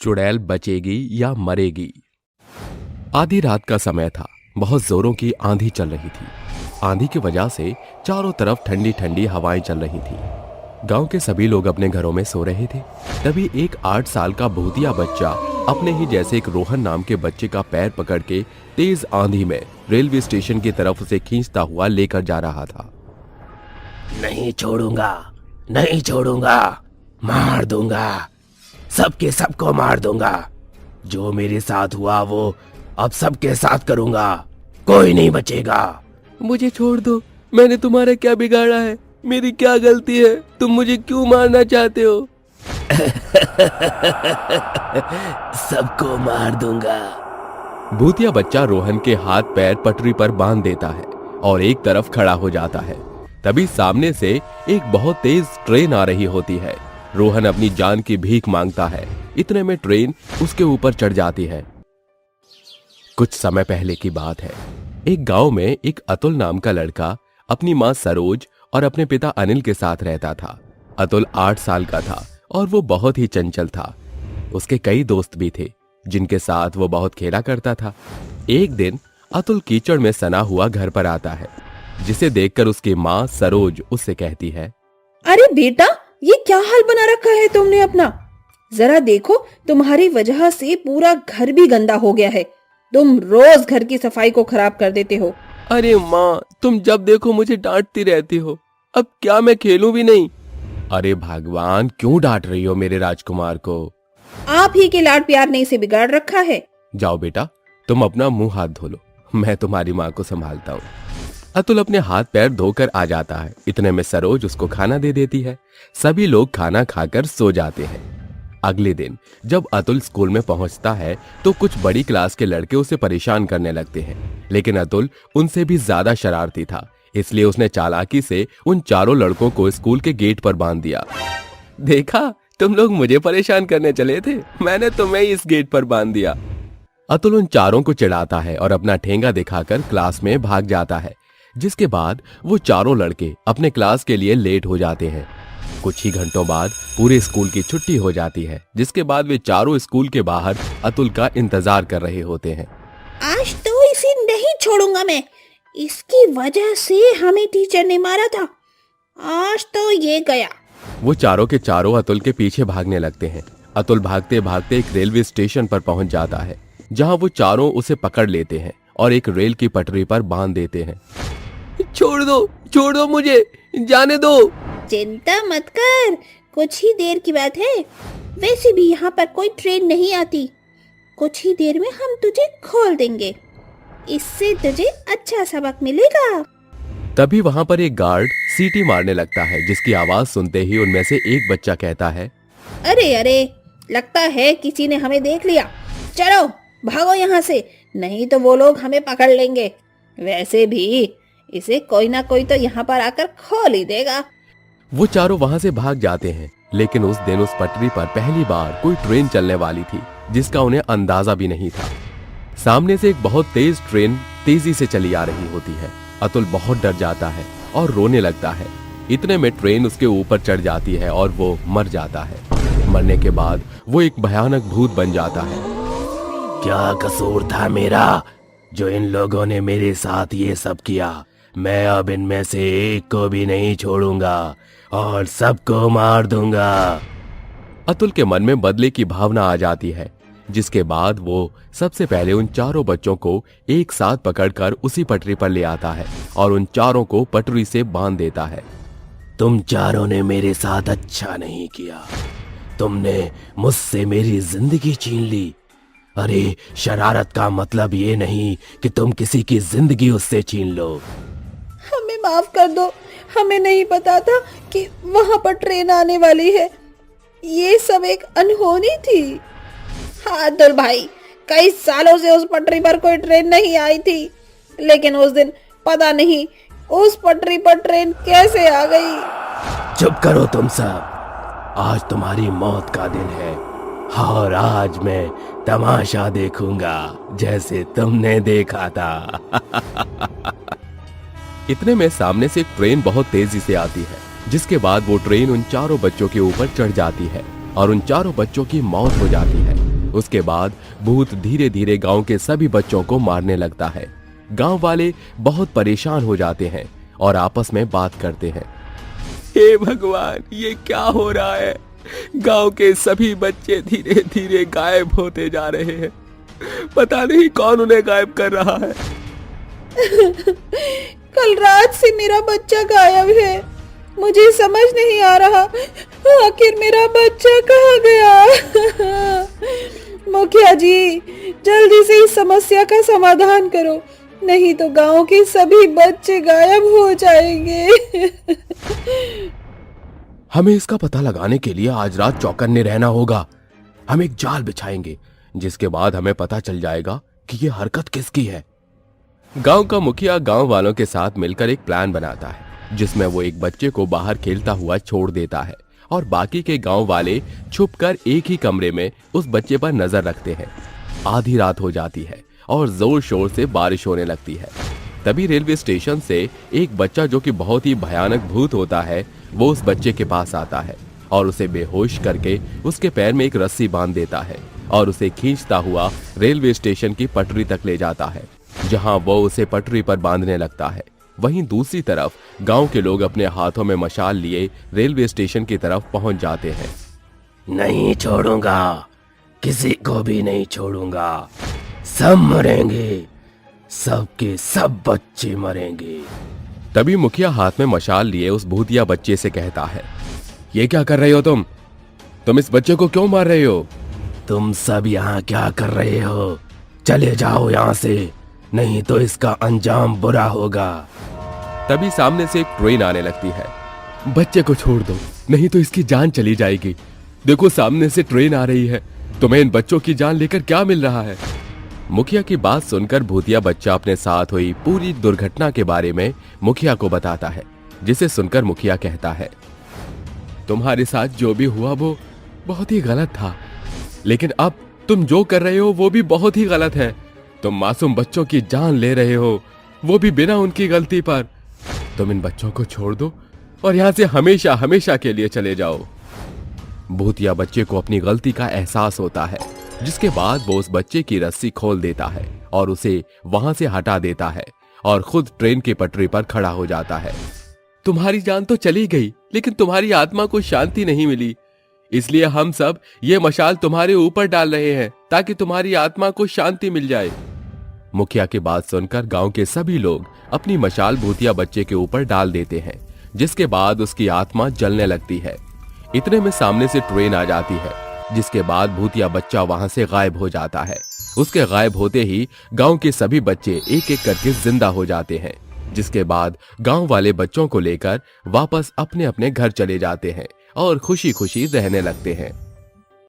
चुड़ैल बचेगी या मरेगी। आधी रात का समय था। बहुत जोरों की आंधी चल रही थी। आंधी की वजह से चारों तरफ ठंडी ठंडी हवाएं चल रही थी। गांव के सभी लोग अपने घरों में सो रहे थे। तभी एक 8 साल का भूतिया बच्चा अपने ही जैसे एक रोहन नाम के बच्चे का पैर पकड़ के तेज आंधी में रेलवे स्टेशन की तरफ उसे खींचता हुआ लेकर जा रहा था। नहीं छोड़ूंगा, नहीं छोड़ूंगा, मार दूंगा, सबके सबको मार दूंगा। जो मेरे साथ हुआ वो अब सबके साथ करूंगा, कोई नहीं बचेगा। मुझे छोड़ दो, मैंने तुम्हारा क्या बिगाड़ा है? मेरी क्या गलती है? तुम मुझे क्यों मारना चाहते हो? सबको मार दूंगा। भूतिया बच्चा रोहन के हाथ पैर पटरी पर बांध देता है और एक तरफ खड़ा हो जाता है। तभी सामने से एक बहुत तेज ट्रेन आ रही होती है। रोहन अपनी जान की भीख मांगता है। इतने में ट्रेन उसके ऊपर चढ़ जाती है। कुछ समय पहले की बात है। एक गांव में एक अतुल नाम का लड़का अपनी मां सरोज और अपने पिता अनिल के साथ रहता था। अतुल 8 साल का था और वो बहुत ही चंचल था। उसके कई दोस्त भी थे जिनके साथ वो बहुत खेला करता था। एक दिन अतुल कीचड़ में सना हुआ घर पर आता है, जिसे देखकर उसकी मां सरोज उससे कहती है, अरे बेटा, ये क्या हाल बना रखा है तुमने अपना? जरा देखो, तुम्हारी वजह से पूरा घर भी गंदा हो गया है। तुम रोज घर की सफाई को खराब कर देते हो। अरे माँ, तुम जब देखो मुझे डांटती रहती हो। अब क्या मैं खेलूं भी नहीं? अरे भगवान, क्यों डांट रही हो मेरे राजकुमार को? आप ही के लाड प्यार ने इसे बिगाड़ रखा है। जाओ बेटा, तुम अपना मुंह हाथ धो लो, मैं तुम्हारी माँ को संभालता हूँ। अतुल अपने हाथ पैर धोकर आ जाता है। इतने में सरोज उसको खाना दे देती है। सभी लोग खाना खाकर सो जाते हैं। अगले दिन जब अतुल स्कूल में पहुंचता है तो कुछ बड़ी क्लास के लड़के उसे परेशान करने लगते हैं, लेकिन अतुल उनसे भी ज्यादा शरारती था, इसलिए उसने चालाकी से उन चारों लड़कों को स्कूल के गेट पर बांध दिया। देखा, तुम लोग मुझे परेशान करने चले थे, मैंने तुम्हें इस गेट पर बांध दिया। अतुल उन चारों को चिढ़ाता है और अपना ठेंगा दिखाकर क्लास में भाग जाता है, जिसके बाद वो चारों लड़के अपने क्लास के लिए लेट हो जाते हैं। कुछ ही घंटों बाद पूरे स्कूल की छुट्टी हो जाती है, जिसके बाद वे चारों स्कूल के बाहर अतुल का इंतजार कर रहे होते हैं। आज तो इसे नहीं छोड़ूंगा मैं। इसकी वजह से हमें टीचर ने मारा था। आज तो ये गया। वो चारों के चारों अतुल के पीछे भागने लगते हैं। अतुल भागते भागते एक रेलवे स्टेशन पर पहुंच जाता है, जहां वो चारों उसे पकड़ लेते हैं और एक रेल की पटरी पर बांध देते हैं। छोड़ दो मुझे, जाने दो। चिंता मत कर, कुछ ही देर की बात है। वैसे भी यहाँ पर कोई ट्रेन नहीं आती। कुछ ही देर में हम तुझे खोल देंगे। इससे तुझे अच्छा सबक मिलेगा। तभी वहां पर एक गार्ड सीटी मारने लगता है, जिसकी आवाज सुनते ही उनमें से एक बच्चा कहता है, अरे अरे, लगता है किसी ने हमें देख लिया। चलो भागो यहाँ से, नहीं तो वो लोग हमें पकड़ लेंगे। वैसे भी इसे कोई ना कोई तो यहाँ पर आकर खोल ही देगा। वो चारों वहां से भाग जाते हैं, लेकिन उस दिन उस पटरी पर पहली बार कोई ट्रेन चलने वाली थी, जिसका उन्हें अंदाजा भी नहीं था। सामने से एक बहुत तेज ट्रेन तेजी से चली आ रही होती है। अतुल बहुत डर जाता है और रोने लगता है। इतने में ट्रेन उसके ऊपर चढ़ जाती है और वो मर जाता है। मरने के बाद वो एक भयानक भूत बन जाता है। क्या कसूर था मेरा जो इन लोगों ने मेरे साथ ये सब किया? मैं अब इनमें से एक को भी नहीं छोड़ूंगा और सबको मार दूंगा। अतुल के मन में बदले की भावना आ जाती है, जिसके बाद वो सबसे पहले उन चारों बच्चों को एक साथ पकड़कर उसी पटरी पर ले आता है और उन चारों को पटरी से बांध देता है। तुम चारों ने मेरे साथ अच्छा नहीं किया। तुमने मुझसे मेरी जिंदगी छीन ली। अरे, शरारत का मतलब ये नहीं कि तुम किसी की जिंदगी उससे छीन लो। हमें माफ कर दो, हमें नहीं पता था कि वहाँ पर ट्रेन आने वाली है। ये सब एक अनहोनी थी। हाँ अतुल भाई, कई सालों से उस पटरी पर कोई ट्रेन नहीं आई थी, लेकिन उस दिन पता नहीं उस पटरी पर ट्रेन कैसे आ गई। चुप करो तुम सब। आज तुम्हारी मौत का दिन है और आज मैं तमाशा देखूंगा जैसे तुमने देखा था। इतने में सामने से एक ट्रेन बहुत तेजी से आती है, जिसके बाद वो ट्रेन उन चारों बच्चों के ऊपर चढ़ जाती है और उन चारों बच्चों की मौत हो जाती है। उसके बाद भूत धीरे धीरे गांव के सभी बच्चों को मारने लगता है। गांव वाले बहुत परेशान हो जाते हैं और आपस में बात करते हैं, हे भगवान, ये क्या हो रहा है? गांव के सभी बच्चे धीरे धीरे गायब होते जा रहे हैं। पता नहीं कौन उन्हें गायब कर रहा है। कल रात से मेरा बच्चा गायब है। मुझे समझ नहीं आ रहा आखिर मेरा बच्चा कहाँ गया। मुखिया जी, जल्दी से इस समस्या का समाधान करो, नहीं तो गांव के सभी बच्चे गायब हो जाएंगे। हमें इसका पता लगाने के लिए आज रात चौकन्ने रहना होगा। हम एक जाल बिछाएंगे, जिसके बाद हमें पता चल जाएगा कि ये हरकत किसकी है। गांव का मुखिया गांव वालों के साथ मिलकर एक प्लान बनाता है, जिसमें वो एक बच्चे को बाहर खेलता हुआ छोड़ देता है और बाकी के गांव वाले छुपकर एक ही कमरे में उस बच्चे पर नजर रखते हैं। आधी रात हो जाती है और जोर शोर से बारिश होने लगती है। तभी रेलवे स्टेशन से एक बच्चा, जो कि बहुत ही भयानक भूत होता है, वो उस बच्चे के पास आता है और उसे बेहोश करके उसके पैर में एक रस्सी बांध देता है और उसे खींचता हुआ रेलवे स्टेशन की पटरी तक ले जाता है, जहां वो उसे पटरी पर बांधने लगता है। वहीं दूसरी तरफ गांव के लोग अपने हाथों में मशाल लिए रेलवे स्टेशन की तरफ पहुंच जाते हैं। नहीं छोड़ूंगा, किसी को भी नहीं छोड़ूंगा। सब मरेंगे, सबके सब बच्चे मरेंगे। तभी मुखिया हाथ में मशाल लिए उस भूतिया बच्चे से कहता है, ये क्या कर रहे हो तुम इस बच्चे को क्यों मार रहे हो? तुम सब यहाँ क्या कर रहे हो? चले जाओ यहाँ से, नहीं तो इसका अंजाम बुरा होगा। तभी सामने से एक ट्रेन आने लगती है। बच्चे को छोड़ दो, नहीं तो इसकी जान चली जाएगी। देखो, सामने से ट्रेन आ रही है, तुम्हें इन बच्चों की जान लेकर क्या मिल रहा है? मुखिया की बात सुनकर भूतिया बच्चा अपने साथ हुई पूरी दुर्घटना के बारे में मुखिया को बताता है, जिसे सुनकर मुखिया कहता है, तुम्हारे साथ जो भी हुआ वो बहुत ही गलत था, लेकिन अब तुम जो कर रहे हो वो भी बहुत ही गलत है। तुम मासूम बच्चों की जान ले रहे हो, वो भी बिना उनकी गलती पर। तुम इन बच्चों को छोड़ दो और यहां से हमेशा हमेशा के लिए चले जाओ। भूतिया बच्चे को अपनी गलती का एहसास होता है, जिसके बाद वो उस बच्चे की रस्सी खोल देता है और उसे वहां से हटा देता है और खुद ट्रेन की पटरी पर खड़ा हो जाता है। तुम्हारी जान तो चली गई, लेकिन तुम्हारी आत्मा को शांति नहीं मिली, इसलिए हम सब ये मशाल तुम्हारे ऊपर डाल रहे हैं ताकि तुम्हारी आत्मा को शांति मिल जाए। मुखिया की बात सुनकर गांव के सभी लोग अपनी मशाल भूतिया बच्चे के ऊपर डाल देते हैं, जिसके बाद उसकी आत्मा जलने लगती है। इतने में सामने से ट्रेन आ जाती है, जिसके बाद भूतिया बच्चा वहां से गायब हो जाता है। उसके गायब होते ही गांव के सभी बच्चे एक एक करके जिंदा हो जाते हैं, जिसके बाद गांव वाले बच्चों को लेकर वापस अपने अपने घर चले जाते हैं और खुशी खुशी रहने लगते हैं।